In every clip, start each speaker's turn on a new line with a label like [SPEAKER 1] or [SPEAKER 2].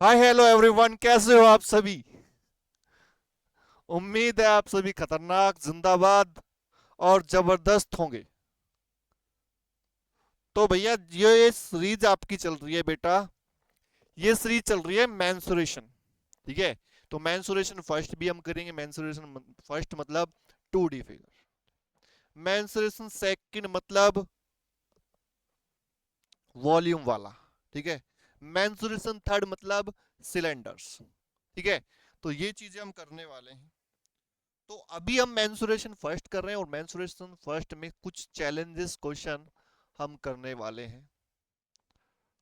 [SPEAKER 1] Hi hello everyone, कैसे हो आप सभी। उम्मीद है आप सभी खतरनाक, जिंदाबाद और जबरदस्त होंगे। तो भैया ये सीरीज आपकी चल रही है बेटा। ये सीरीज चल रही है मैंसुरेशन। ठीक है। तो मैंसुरेशन फर्स्ट भी हम करेंगे। मैंसुरेशन फर्स्ट मतलब 2D फिगर। मैंसुरेशन सेकंड मतलब वॉल्यूम वाला। ठीक है। मैंसुरेशन थर्ड मतलब सिलेंडर्स। ठीक है। तो ये चीजें हम करने वाले हैं। तो अभी हम मेंसुरेशन फर्स्ट कर रहे हैं और मेंसुरेशन फर्स्ट में कुछ चैलेंजेस क्वेश्चन हम करने वाले हैं।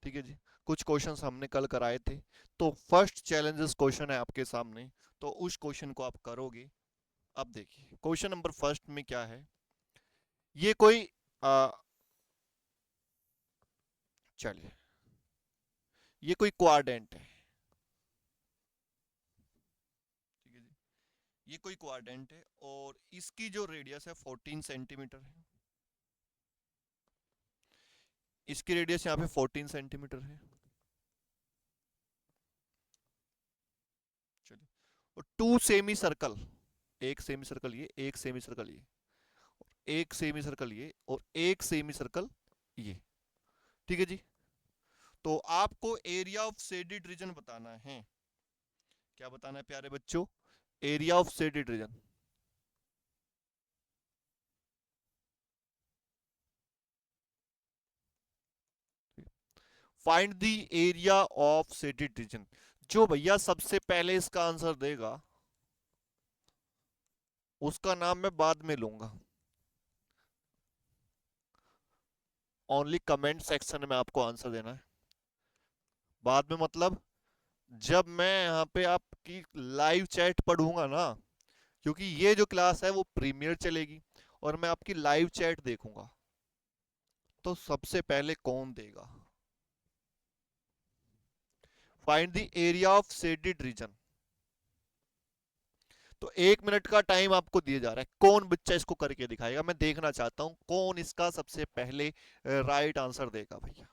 [SPEAKER 1] ठीक है जी। कुछ क्वेश्चंस हमने कल कराए थे। तो फर्स्ट चैलेंजेस क्वेश्चन है आपके सामने। तो उस क्वेश्चन को आप करोगे। अब देखिए क्वेश्चन नंबर फर्स्ट में क्या है। ये कोई चलिए, ये कोई क्वाड्रेंट है। ठीक है जी। ये कोई क्वाड्रेंट है और इसकी जो रेडियस है 14 सेंटीमीटर है। इसकी रेडियस यहाँ पे 14 सेंटीमीटर है। चलिए। और टू सेमी सर्कल, एक सेमी सर्कल ये, एक सेमी सर्कल ये, एक सेमी सर्कल ये और एक सेमी सर्कल ये। ठीक है जी। तो आपको एरिया ऑफ शेडेड रीजन बताना है। क्या बताना है प्यारे बच्चों? Area of shaded region. Find the area of shaded region. जो भैया सबसे पहले इसका आंसर देगा उसका नाम मैं बाद में लूंगा। ओनली कमेंट सेक्शन में आपको आंसर देना है। बाद में मतलब जब मैं यहाँ पे आपकी लाइव चैट पढ़ूंगा ना, क्योंकि ये जो क्लास है वो प्रीमियर चलेगी और मैं आपकी लाइव चैट देखूंगा। तो सबसे पहले कौन देगा? Find the area of shaded region. तो 1 मिनट का टाइम आपको दिया जा रहा है। कौन बच्चा इसको करके दिखाएगा? मैं देखना चाहता हूं कौन इसका सबसे पहले राइट आंसर देगा भैया।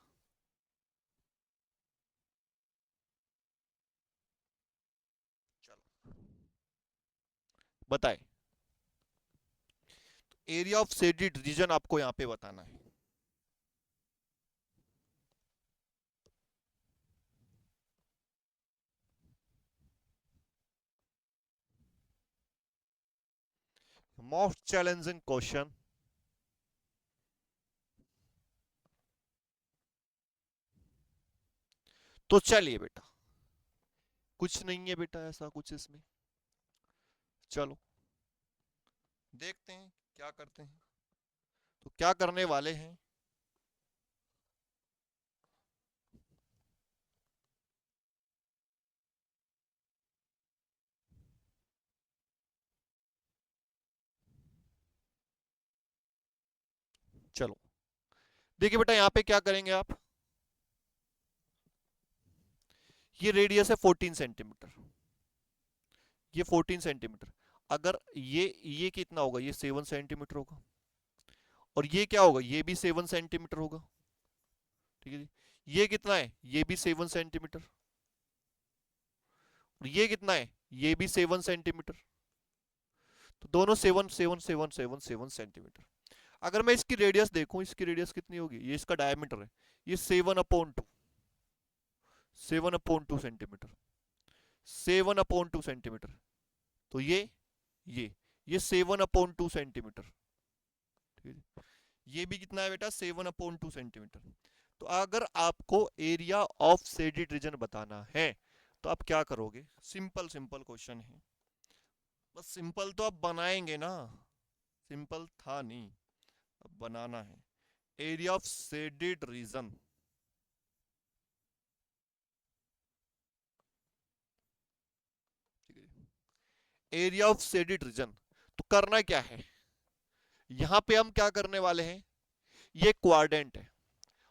[SPEAKER 1] चलो बताए। एरिया ऑफ शेडेड रीजन आपको यहां पे बताना है। Most challenging question. तो चलिए बेटा, कुछ नहीं है बेटा ऐसा कुछ इसमें। चलो देखते हैं क्या करते हैं। तो क्या करने वाले हैं? चलो देखिए बेटा, यहाँ पे क्या करेंगे आप। ये रेडियस है 14 सेंटीमीटर। ये 14 सेंटीमीटर। अगर ये कितना होगा? ये 7 सेंटीमीटर होगा। और ये क्या होगा? ये भी 7 सेंटीमीटर होगा। ठीक है जी। ये कितना है? ये भी 7 सेंटीमीटर। और ये कितना है? ये भी 7 सेंटीमीटर। तो दोनों 7 7 7 7 7 सेंटीमीटर। अगर मैं इसकी रेडियस देखूं, इसकी रेडियस कितनी होगी? ये इसका डायमीटर है। ये 7/2, 7/2 सेंटीमीटर। 7/2 सेंटीमीटर। तो ये ये 7/2 सेंटीमीटर। ठीक है। ये भी कितना है बेटा? 7/2 सेंटीमीटर। तो अगर आपको एरिया ऑफ शेडेड रीजन बताना है तो आप क्या करोगे? सिंपल सिंपल क्वेश्चन है। बस सिंपल तो आप बनाएंगे ना। सिंपल था नहीं, अब बनाना है। Area of shaded region. Area of shaded region. तो करना क्या है? यहां पे हम क्या करने वाले हैं? ये क्वाड्रेंट है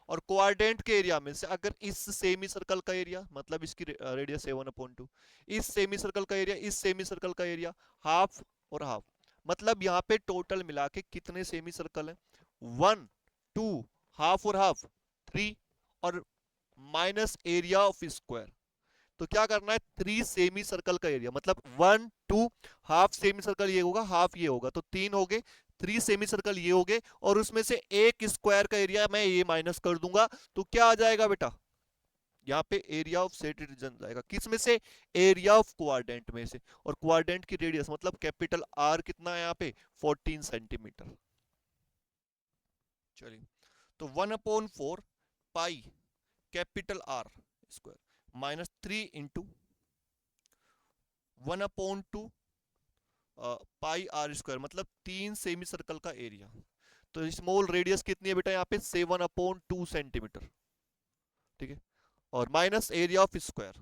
[SPEAKER 1] और क्वाड्रेंट के एरिया में से अगर इस सेमी सर्कल का एरिया, मतलब इसकी रेडियस 7/2, इस सेमी सर्कल का एरिया, इस सेमी सर्कल का एरिया हाफ और हाफ, मतलब यहाँ पे टोटल मिला के कितने सेमी सर्कल है? 1 2, हाफ और हाफ 3, और माइनस एरिया ऑफ स्क्वायर। तो क्या करना है, 3 सेमी सर्कल का एरिया, मतलब 1 2 हाफ सेमी सर्कल ये होगा, हाफ ये होगा, तो 3 हो गए, 3 सेमी सर्कल ये हो गए, और उसमें से एक स्क्वायर का एरिया मैं ये माइनस कर दूंगा, तो क्या आ जाएगा बेटा, यहाँ पे एरिया ऑफ सेट रीजन जाएगा, किस में से, एरिया ऑफ क्वाड्रेंट में से, और क्वाड्रेंट की रेडियस मतलब कैपिटल आर कितना है यहाँ पे, 14 सेंटीमीटर। चलिए, तो 1/4 pi capital R square minus 3 into 1/2 pi R square, मतलब 3 सेमी सर्कल का एरिया। तो स्मॉल रेडियस कितनी है बेटा यहाँ पे, 7/2 सेंटीमीटर, ठीक है, और minus area of square,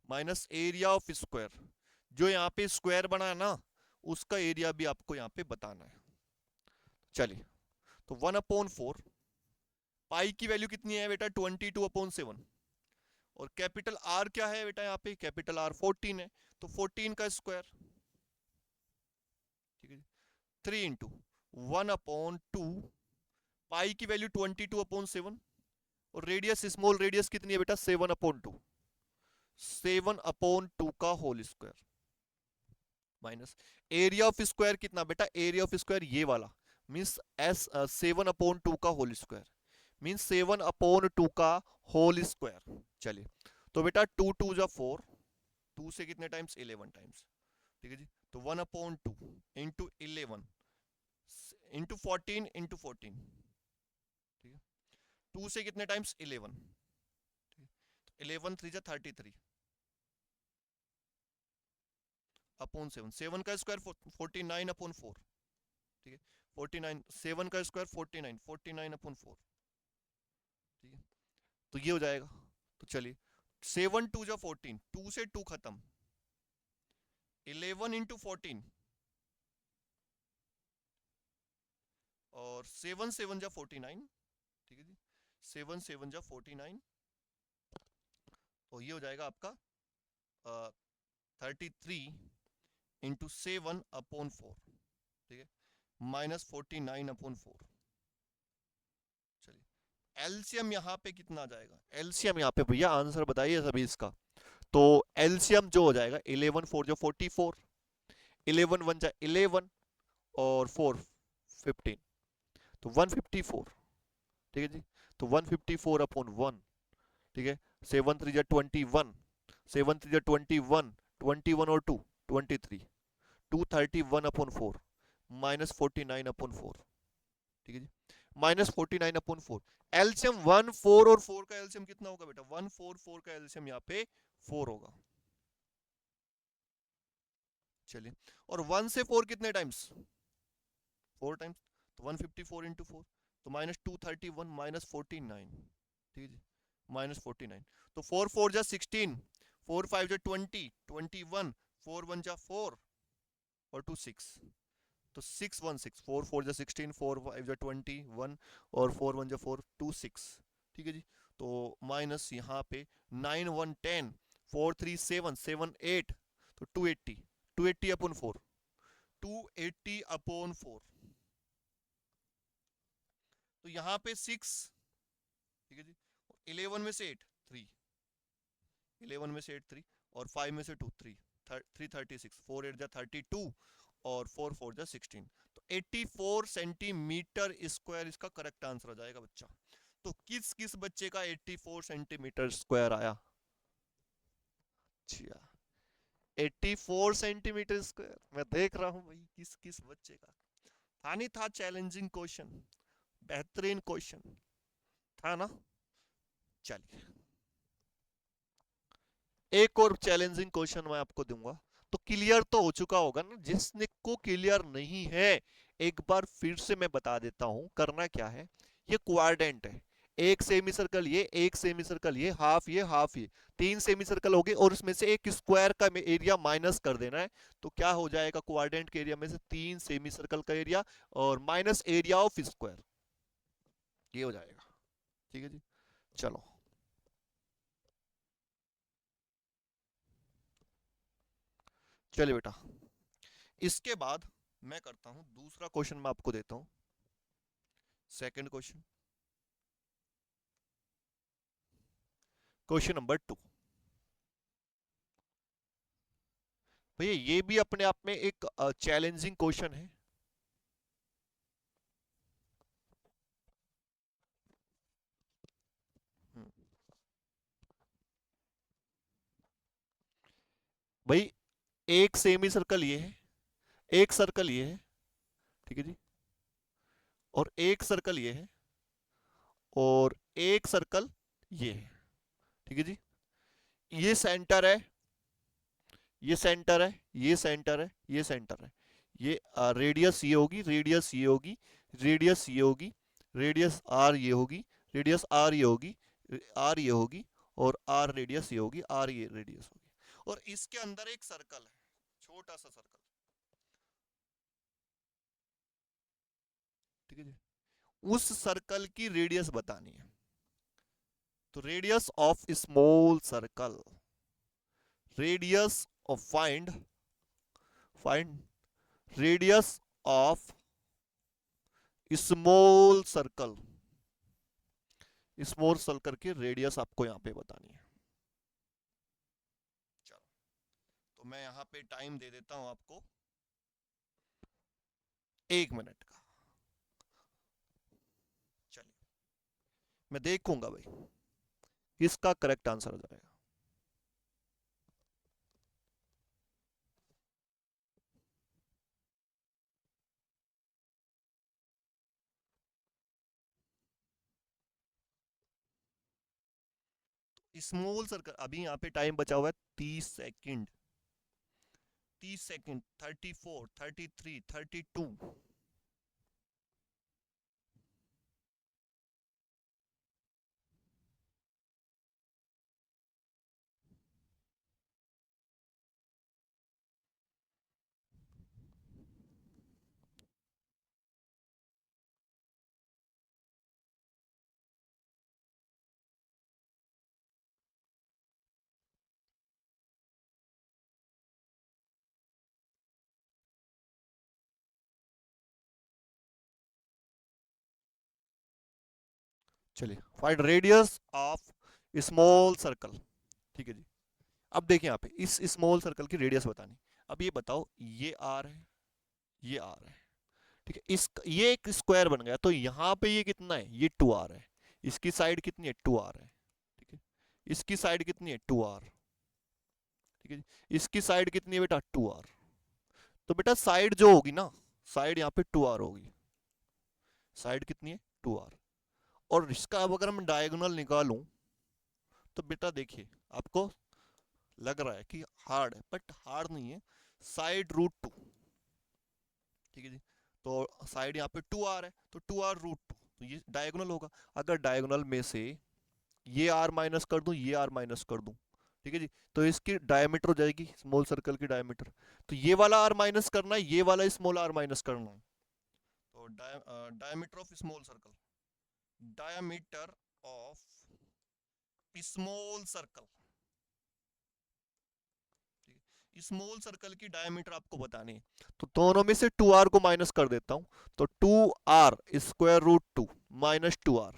[SPEAKER 1] minus area of square, जो यहाँ पे स्क्वायर बना है ना, उसका एरिया भी आपको यहाँ पे बताना है। चलिए, तो 1/4 पाई की वैल्यू कितनी है बेटा, 22/7, और कैपिटल आर क्या है बेटा, यहाँ पे कैपिटल आर 14 है, तो 14 का स्क्वायर, ठीक है, 3 इंटू 1/2 पाई की वैल्यू 22/7, और रेडियस स्मॉल रेडियस कितनी है बेटा, 7/2, 7/2 का whole square, minus area of square कितना बेटा, एरिया ऑफ स्क्वायर ये वाला मीन्स 7/2 का होल स्क्वायर, मीन्स 7/2 का होल स्क्वायर। चलिए, तो बेटा 2 2 जा 4, 2 से कितने टाइम्स, 11 टाइम्स, ठीक है जी, तो 1/2 इंटू 11 इंटू 14 इंटू 14, ठीक है, 2 से कितने टाइम्स, 11, 11 3 जा 33 अपॉन 7, 7 का स्क्वायर 49/4, ठीक है, 49, 7 का स्क्वायर 49, 49/4, ठीक है, तो ये हो जाएगा। तो चलिए, 7 2 जा 14, 2 से 2 खत्म, 11 इंटू 14, और 7 7 जा 49, ठीक है जी, 7 7 जा 49, तो ये हो जाएगा आपका 33 इंटू 7/4, ठीक है, माइनस 49/4। चलिए, एलसीएम यहाँ पे कितना आ जाएगा, एलसीएम यहाँ पे भैया आंसर बताइए सभी इसका, तो एलसीएम जो हो जाएगा 11 4 जो 44, 11 1 जा 11, और 4 15, तो 154, ठीक है जी, तो 154/1, ठीक है, 7 3 जा 21, 7 3 जा 21, 21 और 2 23, 231/4 माइनस 49/4, ठीक है जी, माइनस 49/4। एलसीएम 1 4 और 4 का एलसीएम कितना होगा बेटा, 1 4 4 का एलसीएम यहाँ पे 4 होगा। चलिए, और 1 से 4 कितने टाइम्स, 4 टाइम्स, तो 154 इंटू 4, तो माइनस 231 माइनस 49, ठीक है जी, माइनस 49, तो 4 4 जा 16, 4 5 जा 20, 21, 4 1 जा 4, और 2 6, तो 6 1 6, 4 4 जा 16, 4 5 जा 21, और 4 1 जा 4 2 6, ठीक है जी, तो माइनस यहाँ पे 9 1 10, 4 3 7 7 8, तो 280, 280/4, 280/4, तो यहाँ पे 6, ठीक है जी, 11 में से 8 3, 11 में से 8 3, और 5 में से 2 3, 336, 4 8 जा 32, और 4 4 जा 16, तो 84 सेंटीमीटर स्क्वायर इसका करेक्ट आंसर आ जाएगा बच्चा। तो किस किस बच्चे का 84 सेंटीमीटर स्क्वायर आया, अच्छा 84 सेंटीमीटर स्क्वायर, मैं देख रहा हूं भाई किस किस बच्चे का था, नहीं था, चैलेंजिंग क्वेश्चन, बेहतरीन क्वेश्चन था ना। चलिए, एक और चैलेंजिंग क्वेश्चन मैं आपको दूंगा, तो क्लियर तो हो चुका होगा ना, जिसने को क्लियर नहीं है एक बार फिर से मैं बता देता हूं, करना क्या है, ये क्वाड्रेंट है, एक सेमी सर्कल ये, एक सेमी सर्कल ये, हाफ ये, हाफ ये, 3 सेमी सर्कल हो गए, और उसमें से एक स्क्वायर का एरिया माइनस कर देना है, तो क्या हो जाएगा, क्वाड्रेंट के एरिया में से 3 सेमी सर्कल का एरिया और माइनस एरिया ऑफ स्क्वायर, ये हो जाएगा, ठीक है जी। चलो, चलिए बेटा, इसके बाद मैं करता हूं दूसरा क्वेश्चन, मैं आपको देता हूं सेकंड क्वेश्चन, क्वेश्चन नंबर 2। भैया ये भी अपने आप में एक चैलेंजिंग क्वेश्चन है। हम्म, भाई एक सेमी सर्कल ये है, एक सर्कल ये है, ठीक है जी, और एक सर्कल ये है, और एक सर्कल ये है, ठीक है जी। ये सेंटर है, ये सेंटर है, ये सेंटर है, ये सेंटर है। ये रेडियस ये होगी, रेडियस ये होगी, रेडियस ये होगी, रेडियस आर ये होगी, रेडियस आर ये होगी, आर ये होगी, और आर रेडियस ये होगी, आर ये रेडियस होगी, और इसके अंदर एक सर्कल है, छोटा सा सर्कल, ठीक है जी। उस सर्कल की रेडियस बतानी है। तो radius of small circle, radius of find, find radius of small circle, small circle की रेडियस आपको यहाँ पे बतानी है। चलो, तो मैं यहाँ पे टाइम दे देता हूँ आपको 1 मिनट का। चलिए, मैं देखूंगा भाई किसका करेक्ट आंसर आ जाएगा। स्मॉल सर्कल, अभी यहाँ पे टाइम बचा हुआ है 30 सेकंड, 30 सेकंड, 34, 33, 32। चलिए, find radius of small circle, ठीक है जी। अब देखिए यहाँ पे इस स्मॉल सर्कल की रेडियस बतानी। अब ये बताओ, ये आर है, ये आर है, ठीक है। इस ये एक स्क्वायर बन गया, तो यहाँ पे ये कितना है, ये 2r है। इसकी साइड कितनी है, 2r है, ठीक है। इसकी साइड कितनी है, 2r, ठीक है जी। इसकी साइड कितनी है बेटा, 2r। तो बेटा साइड जो होगी ना, साइड यहाँ पे 2r होगी, साइड कितनी है, 2r। और इसका अब अगर मैं डायगोनल निकालूं, तो बेटा देखिए, आपको लग रहा है कि हार्ड है, बट हार्ड नहीं है। साइड रूट 2, ठीक है जी। तो साइड यहाँ पे 2r है, तो 2r√2, तो ये डायगोनल होगा। अगर डायगोनल में से ये r माइनस कर दूं, ये r माइनस कर दूं, ठीक है जी, तो इसकी डायमीटर हो जाएगी स्मॉल सर्कल की डायमीटर। तो ये वाला r माइनस करना है, ये वाला स्मॉल r माइनस करना है। तो diameter of small circle, diameter of small circle, small circle की डायमीटर आपको बतानी है। तो दोनों में से 2r को माइनस कर देता हूं, तो 2r√2 माइनस 2r,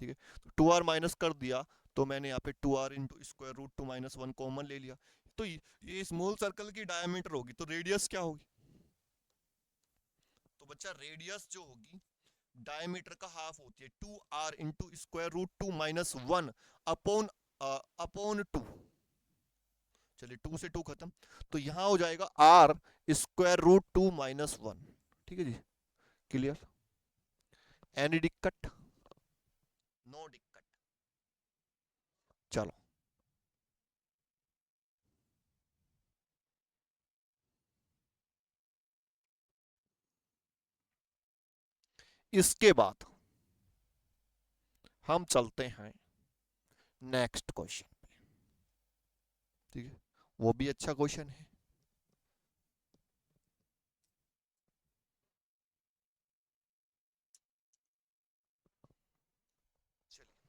[SPEAKER 1] ठीक है। तो 2r माइनस कर दिया, तो मैंने यहाँ पे 2r into square root 2 - 1 common ले लिया। तो ये स्मॉल सर्कल की डायमीटर होगी, तो रेडियस क्या होगी, तो बच्चा रेडियस जो होगी डायमीटर का हाफ होती है, 2r into square root 2 - 1 upon upon 2। चलिए 2 से 2 खत्म, तो यहां हो जाएगा r² √2 - 1, ठीक है जी। क्लियर, एनी दिक्कत, नो दिक्कत। चलो, इसके बाद हम चलते हैं नेक्स्ट क्वेश्चन पे, ठीक है। वो भी अच्छा क्वेश्चन है। चलिए,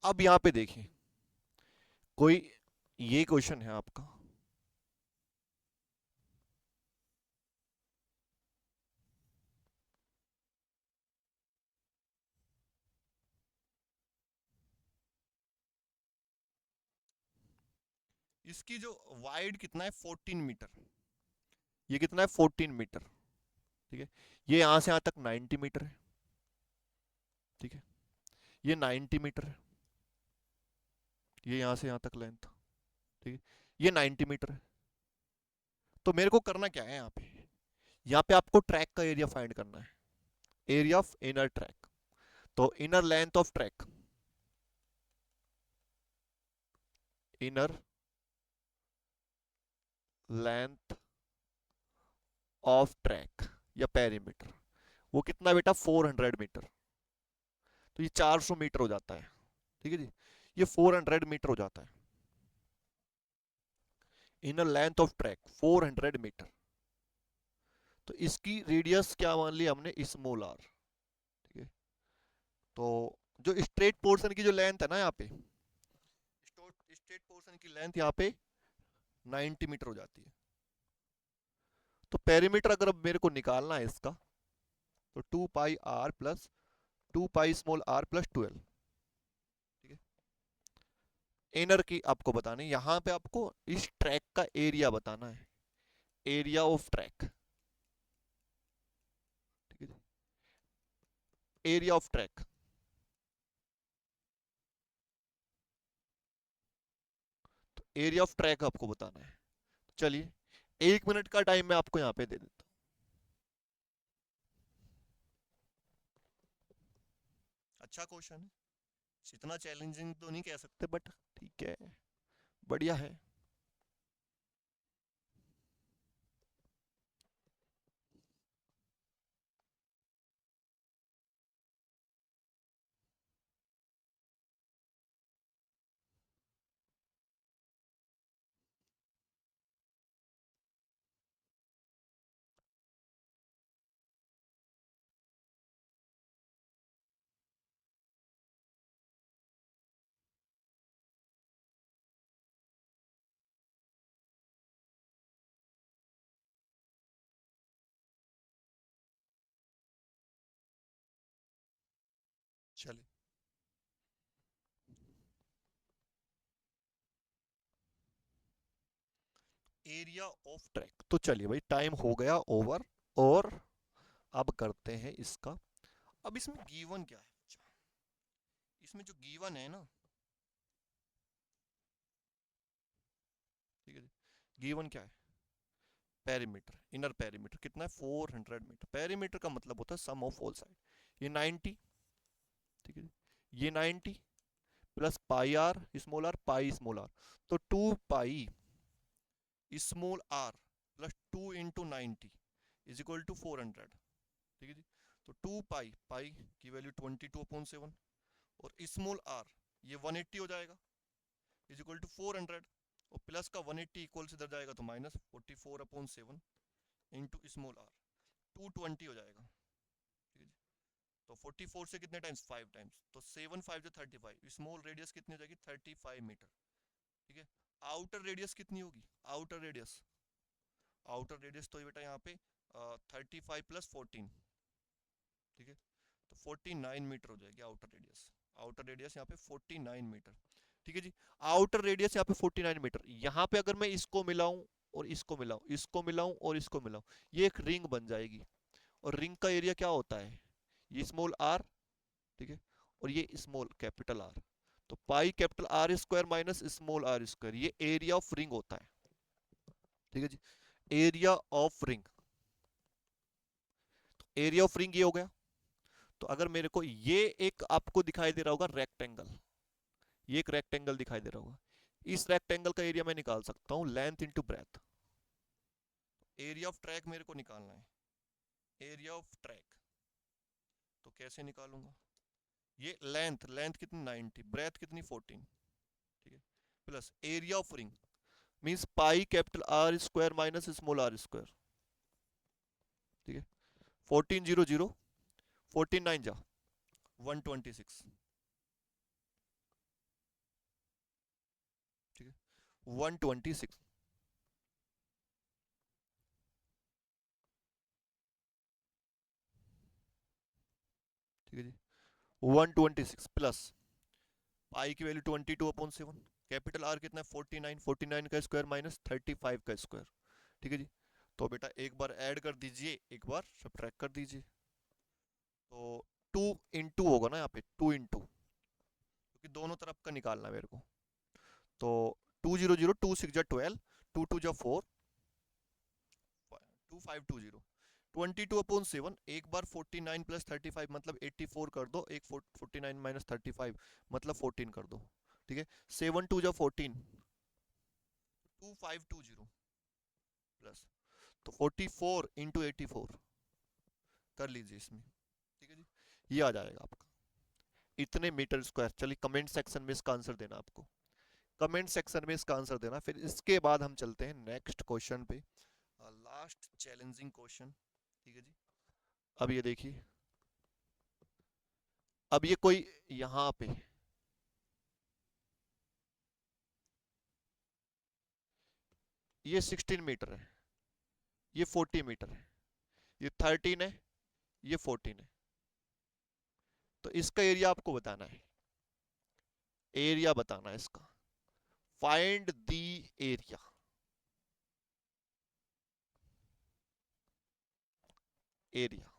[SPEAKER 1] अब यहां पे देखिए, कोई ये क्वेश्चन है आपका, इसकी जो वाइड कितना है 14 मीटर, ये कितना है 14 मीटर, ठीक है। ये यहां से यहां तक 90 मीटर है, ठीक है। ये 90 मीटर है, ये यहां से यहां तक लेंथ, ठीक है। ये 90 मीटर है। तो मेरे को करना क्या है यहाँ पे आपको ट्रैक का एरिया फाइंड करना है, एरिया ऑफ इनर ट्रैक। तो inner length of track, inner length of track या पेरीमीटर, वो कितना बेटा 400 मीटर। तो ये 400 मीटर हो जाता है, ठीक है जी। ये 400 मीटर हो जाता है, inner length of track 400 metre. तो इसकी रेडियस क्या मान ली हमने, स्मॉल आर, ठीक है। तो जो स्ट्रेट पोर्शन की जो लेंथ है ना यहाँ पे, स्ट्रेट पोर्शन की लेंथ यहाँ पे 90 मीटर हो जाती है। तो पेरीमीटर अगर अब मेरे को निकालना है इसका, तो 2 pi R plus 2 pi small R plus 12, ठीक है। इनर की आपको बतानी, यहाँ पे आपको इस ट्रैक का एरिया बताना है, एरिया ऑफ ट्रैक, ठीक है। एरिया ऑफ ट्रैक, तो एरिया ऑफ ट्रैक आपको बताना है। चलिए 1 मिनट का टाइम मैं आपको यहाँ पे दे देता हूँ। अच्छा क्वेश्चन है, इतना चैलेंजिंग तो नहीं कह सकते, बट ठीक है, बढ़िया है। चलिए एरिया ऑफ ट्रैक, तो चलिए भाई टाइम हो गया ओवर, और अब करते हैं इसका। अब इसमें गिवन क्या है बच्चा, इसमें जो गिवन है ना, ठीक है जी, गिवन क्या है, पेरीमीटर, इनर पेरीमीटर कितना है 400 मीटर। पेरीमीटर का मतलब होता है सम ऑफ ऑल साइड, ये 90, ठीक है जी। ये 90 plus pi R small R, pi small R, तो 2 pi small R plus 2 × 90 is equal to 400, ठीक है जी। तो 2 पाई, पाई की वैल्यू 22/7, और स्मॉल आर ये 180 हो जाएगा, इज इक्वल टू 400, और प्लस का 180 इक्वल से इधर जाएगा तो माइनस 44/7 इंटू स्मॉल आर 220 हो जाएगा, ठीक है जी। तो 44 से कितने टाइम्स, 5 टाइम्स, तो 7 5 जो 35, स्मॉल रेडियस कितनी हो जाएगी 35 मीटर, ठीक है। आउटर रेडियस कितनी होगी, आउटर रेडियस, आउटर रेडियस तो ये बेटा यहाँ पे 35 + 14, ठीक है। तो 49 मीटर हो जाएगी आउटर रेडियस, आउटर रेडियस यहाँ पे 49 मीटर, ठीक है जी। आउटर रेडियस यहाँ पे 49 मीटर, यहाँ पे अगर मैं इसको मिलाऊं और इसको मिलाऊं, इसको मिलाऊं और इसको मिलाऊं, ये एक रिंग बन जाएगी। और रिंग का एरिया क्या होता है, ये स्मॉल आर, ठीक है, और ये स्मॉल कैपिटल आर। तो pi capital R square minus small R square, ये एरिया ऑफ रिंग होता है, ठीक है जी। Area of ring, area of ring ये हो गया। तो अगर मेरे को ये एक आपको दिखाई दे रहा होगा रेक्टेंगल, ये एक रेक्टेंगल दिखाई दे रहा होगा, इस रेक्टेंगल का एरिया मैं निकाल सकता हूं length into breadth. Area of track मेरे को निकालना है, एरिया ऑफ ट्रैक, तो कैसे निकालूंगा, ये लेंथ, लेंथ कितनी 90, ब्रेथ कितनी 14, ठीक है, plus area of ring means pi capital R square minus small R square, ठीक है। 14 0 0, 14 9 जा 126, ठीक है, 126, ठीक है जी। 126 प्लस पाई की वैल्यू 22/7, कैपिटल आर कितना है 49, 49 का स्क्वायर माइनस 35 का स्क्वायर। ठीक है जी। तो बेटा एक बार ऐड कर दीजिए, एक बार सब्ट्रैक्ट कर दीजिए। तो 2 इंटू होगा ना यहाँ पे, 2 इंटू, क्योंकि दोनों तरफ का निकालना है मेरे को। तो 2 0 0, 2 6 12, 2 2 4, 2520, 22/7। एक बार 49 प्लस 35 मतलब 84 कर दो, एक 49 माइनस 35 मतलब 14 कर दो। ठीक है। 7 2 14, 2520 प्लस, तो 44 × 84 कर लीजिए इसमें। ठीक है जी। ये आ जाएगा आपका इतने मीटर स्क्वायर। चलिए कमेंट सेक्शन में इसका आंसर देना आपको, कमेंट सेक्शन में इसका आंसर देना। फिर इसके बाद हम चलते हैं नेक्स्ट क्वेश्चन पे, लास्ट चैलेंजिंग क्वेश्चन। ठीक है जी। अब ये देखिए, अब ये कोई यहाँ पे ये 16 मीटर है, ये 40 मीटर है, ये 13 है, ये 14 है। तो इसका एरिया आपको बताना है, एरिया बताना है इसका। फाइंड दी एरिया, एरिया,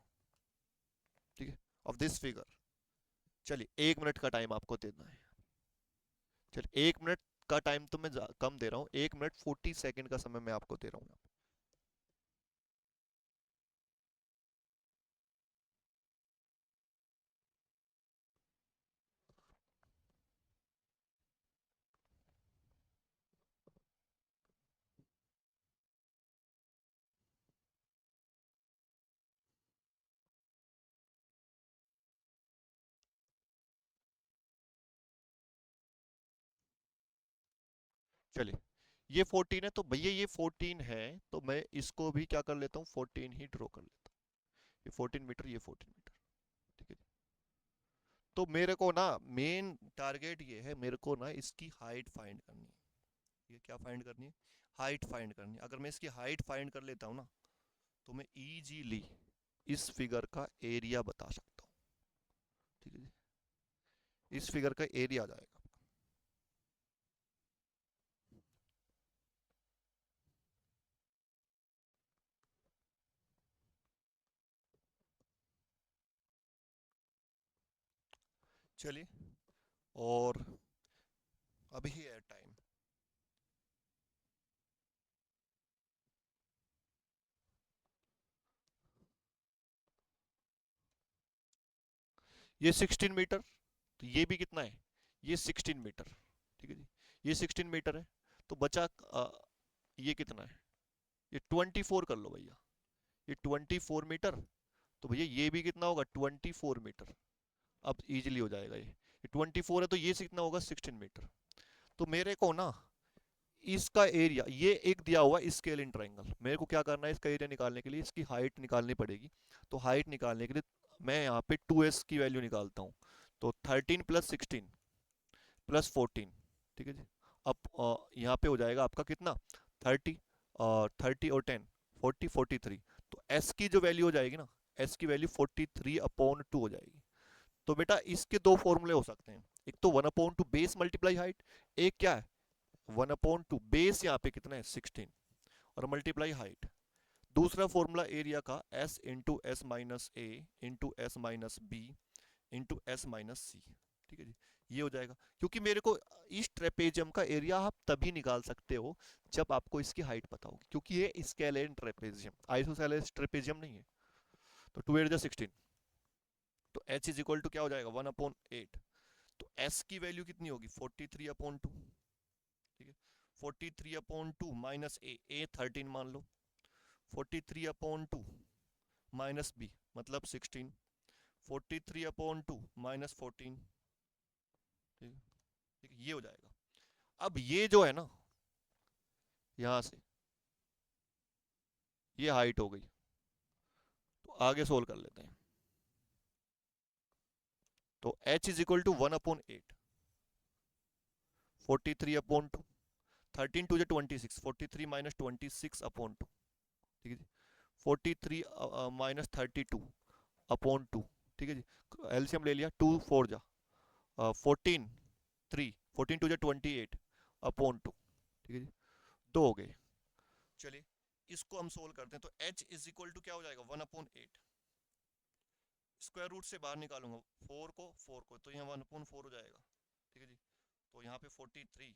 [SPEAKER 1] ठीक है, ऑफ दिस फिगर। चलिए 1 मिनट का टाइम आपको देना है। चलिए 1 मिनट का टाइम तो मैं कम दे रहा हूँ, 1 मिनट 40 सेकेंड का समय मैं आपको दे रहा हूँ। चलिए ये 14 है, तो भैया ये 14 है, तो मैं इसको भी क्या कर लेता हूँ, 14 ही ड्रॉ कर लेता हूँ। ये 14 मीटर, ये 14 मीटर। ठीक है। तो मेरे को ना मेन टारगेट ये है, मेरे को ना इसकी हाइट फाइंड करनी है। ये क्या फाइंड करनी है, हाइट फाइंड करनी है। अगर मैं इसकी हाइट फाइंड कर लेता हूँ ना, तो मैं इजीली इस फिगर का एरिया बता सकता हूँ। ठीक है जी। इस फिगर का एरिया आ जाएगा। चलिए, और अभी है टाइम। ये 16 मीटर, तो ये भी कितना है, ये 16 मीटर। ठीक है जी। ये 16 मीटर है, तो बचा ये कितना है, ये 24 कर लो भैया। ये 24 मीटर, तो भैया ये भी कितना होगा, 24 मीटर। अब इजीली हो जाएगा ये 24 है, तो ये कितना होगा, 16 मीटर। तो मेरे को ना इसका एरिया, ये एक दिया हुआ स्केल इन ट्राइंगल, मेरे को क्या करना है, इसका एरिया निकालने के लिए इसकी हाइट निकालनी पड़ेगी। तो हाइट निकालने के लिए मैं यहाँ पे 2s की वैल्यू निकालता हूँ। तो 13 + 16 + 14। ठीक है जी। अब यहाँ पे हो जाएगा आपका कितना, 30, 30 और 10, 40, 43। तो s की जो वैल्यू हो जाएगी ना, s की वैल्यू 43/2 हो जाएगी। तो बेटा इसके दो फॉर्मूले हो सकते हैं, एक तो 1/2 बेस मल्टीप्लाई हाइट, एक क्या है 1/2 बेस यहाँ पे कितना है 16 और मल्टीप्लाई हाइट। दूसरा फॉर्मूला एरिया का s into S minus A into S minus B into S minus C. ठीक है जी। ये हो जाएगा, क्योंकि मेरे को इस ट्रेपेजियम का एरिया आप तभी निकाल सकते हो जब आपको इसकी हाइट पता होगी, क्योंकि ये स्केलेन ट्रेपेजियम, आइसोसेलेस ट्रेपेजियम नहीं है। तो 2 8 16, तो h इज इक्वल टू क्या हो जाएगा 1/8। तो s की वैल्यू कितनी होगी 43/2। ठीक है। 43/2 माइनस ए 13 मान लो, 43/2 माइनस बी मतलब 16, 43/2 माइनस 14। ठीक है। ठीक है, ये हो जाएगा। अब ये जो है ना, यहां से ये हाइट हो गई, तो आगे सोल्व कर लेते हैं। तो h is equal to 1/8, 43/2, 13 2 26, 43 minus 26/2। ठीक है जी। 43 माइनस 32/2। ठीक है जी। एलसीएम ले लिया, 2 4 जा 14, 3, 14 2 28, अपॉन 2। ठीक है जी, 2 हो गए। चलिए इसको हम सोल्व करते हैं। तो h इज इक्वल टू क्या हो जाएगा, 1/8। स्क्वायर रूट से बाहर निकालूंगा 4 को तो यहाँ 1/4 हो जाएगा। ठीक है जी, तो यहाँ पे 43।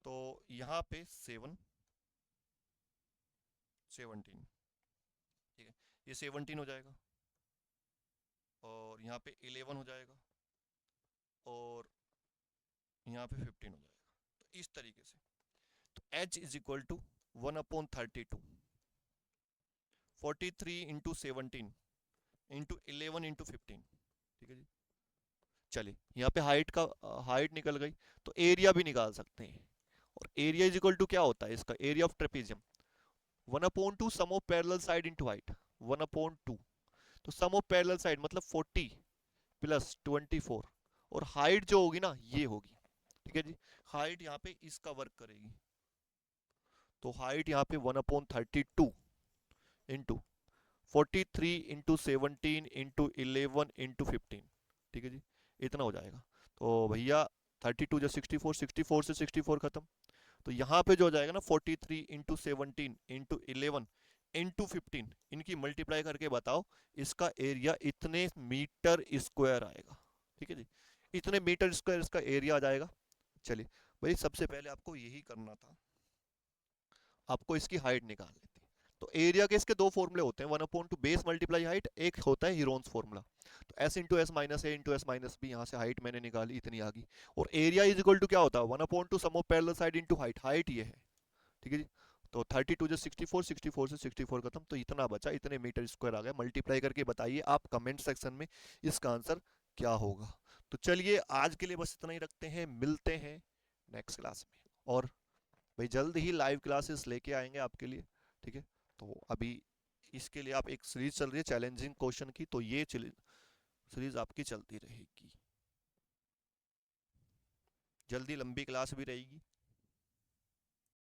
[SPEAKER 1] तो यहाँ पे 17। ठीक है, ये 17 हो जाएगा और यहाँ पे 11 हो जाएगा और यहाँ पे 15 हो जाएगा। तो इस तरीके से तो h इज इक्वल टू 1/32, 43 × 17 × 11 × 15। ठीक है जी, चलिए यहाँ पे हाइट निकल गई, तो एरिया भी निकाल सकते हैं। और एरिया इज इक्वल टू क्या होता है इसका, area of trapezium 1/2 sum of parallel side into height 1/2। तो सम ऑफ पैरेलल साइड मतलब 40 प्लस 24 और हाइट जो होगी ना ये होगी। ठीक है जी, हाइट यहाँ पे इसका वर्क करेगी। तो हाइट यहाँ पे 1/32 इंटू 43 × 17 × 11 × 15। ठीक है जी, इतना हो जाएगा। तो भैया 32 जो 64, 64 से 64 खत्म। तो यहाँ पे जो हो जाएगा ना 43 × 17 × 11 × 15, इनकी मल्टीप्लाई करके बताओ इसका एरिया इतने मीटर स्क्वायर आएगा। ठीक है जी, इतने मीटर स्क्वायर इसका एरिया आ जाएगा। चलिए भाई सबसे पहले आपको यही करना था, आपको इसकी हाइट निकालनी थी। तो एरिया के इसके दो फॉर्मूले होते हैं, 1/2 बेस मल्टीप्लाई हाइट, एक होता है हीरोन्स फॉर्मूला। तो s into S minus A into S minus B, यहाँ से हाइट मैंने निकाली इतनी आ गई। और एरिया इज इक्वल टू क्या होता है, 1/2 sum of parallel side into height, height ये है। ठीक है जी, तो 32 जो 64, 64 से 64 खत्म, तो इतना बचा, इतने मीटर स्क्वायर आ गया। मल्टीप्लाई करके बताइए आप कमेंट सेक्शन में इसका आंसर क्या होगा। तो चलिए आज के लिए बस इतना ही रखते हैं, मिलते हैं नेक्स्ट क्लास में। और भाई जल्द ही लाइव क्लासेस लेके आएंगे आपके लिए। ठीक है, तो अभी इसके लिए आप एक सीरीज चल रही है चैलेंजिंग क्वेश्चन की, तो ये सीरीज आपकी चलती रहेगी, जल्दी लंबी क्लास भी रहेगी।